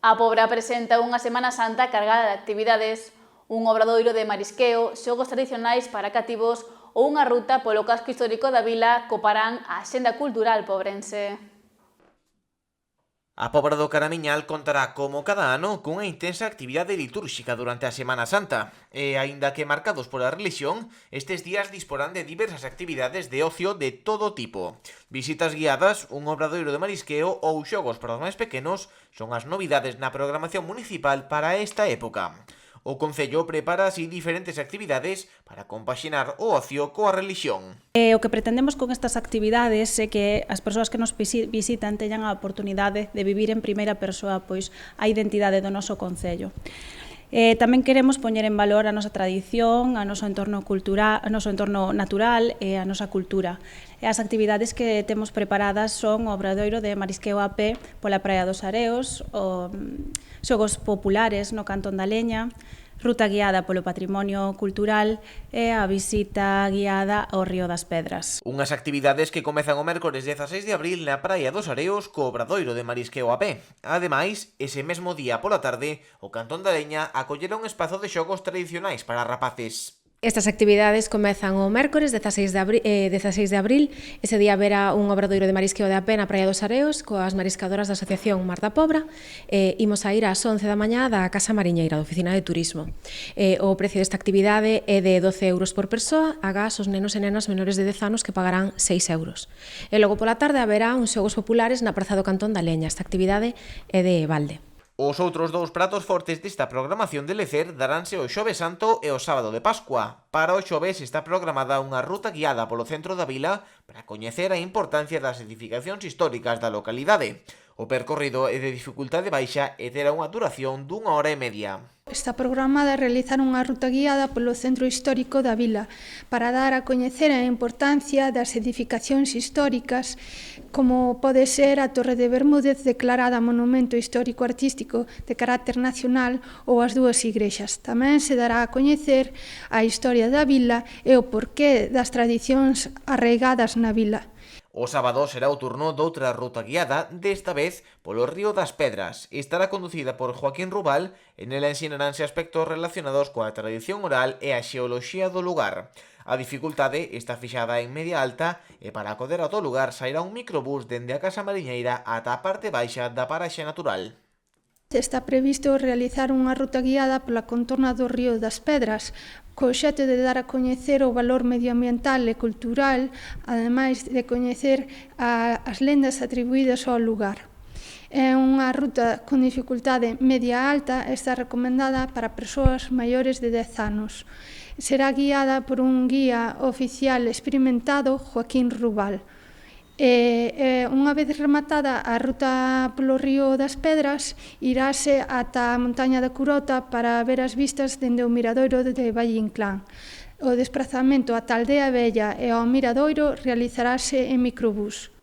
A Pobra presenta unha Semana Santa cargada de actividades, un obradoiro de marisqueo, xogos tradicionais para cativos ou unha ruta polo casco histórico da vila coparán a axenda cultural pobrense. A Pobra do Caramiñal contará, como cada ano, cunha intensa actividade litúrxica durante a Semana Santa e, aínda que marcados pola relixión, estes días disporán de diversas actividades de ocio de todo tipo. Visitas guiadas, un obradoiro de marisqueo ou xogos para os máis pequenos son as novidades na programación municipal para esta época. O Concello prepara así diferentes actividades para compaxinar o ocio coa relixión. O que pretendemos con estas actividades é que as persoas que nos visitan teñan a oportunidade de vivir en primeira persoa pois a identidade do noso Concello. Tamén queremos poñer en valor a nosa tradición, a noso entorno cultural, a noso entorno natural e a nosa cultura. E as actividades que temos preparadas son o obradoiro de marisqueo a pé pola Praia dos Areos, xogos populares no Cantón da Leña, ruta guiada polo patrimonio cultural e a visita guiada ao Río das Pedras. Unhas actividades que comezan o mércores 16 de abril na Praia dos Areos co obradoiro de marisqueo a pé. Ademais, ese mesmo día pola tarde, o Cantón da Leña acollera un espazo de xogos tradicionais para rapaces. Estas actividades comezan o mércores 16 de abril. Ese día haberá un obradoiro de marisqueo de a pé na Praia dos Areos coas mariscadoras da Asociación Mar da Pobra. Imos a ir ás 11 da mañá da Casa Mariñeira, da Oficina de Turismo. O precio desta actividade é de 12 euros por persoa, agás os nenos e nenas menores de 10 anos que pagarán 6 euros. E logo pola tarde haberá uns xogos populares na Praza do Cantón da Leña. Esta actividade é de balde. Os outros dous pratos fortes desta programación de lecer daránse o Xoves Santo e o Sábado de Pascua. Para o xoves está programada unha ruta guiada polo centro da vila para coñecer a importancia das edificacións históricas da localidade. O percorrido é de dificultade baixa e terá unha duración d'1 hora e media. Está programada realizar unha ruta guiada polo centro histórico da vila para dar a coñecer a importancia das edificacións históricas, como pode ser a Torre de Bermúdez, declarada Monumento Histórico Artístico de carácter nacional, ou as dúas igrexas. Tamén se dará a coñecer a historia da vila e o porqué das tradicións arraigadas na vila. O sábado será o turno doutra ruta guiada, desta vez polo Río das Pedras. Estará conducida por Joaquín Rubal e nela ensinaránse aspectos relacionados coa tradición oral e a xeoloxía do lugar. A dificultade está fixada en media alta e para acoder ao lugar sairá un microbús dende a Casa Mariñeira ata a parte baixa da paraxe natural. Está previsto realizar unha ruta guiada pola contorna do Río das Pedras, co obxecto de dar a coñecer o valor medioambiental e cultural, ademais de coñecer as lendas atribuídas ao lugar. É unha ruta con dificultade media-alta e está recomendada para persoas maiores de 10 anos. Será guiada por un guía oficial experimentado, Joaquín Rubal. Unha vez rematada a ruta polo Río das Pedras, iráse ata a montaña da Curota para ver as vistas dende o miradoiro de Valle Inclán. O desprazamento ata a Aldea Vella e ao miradoiro realizarase en microbús.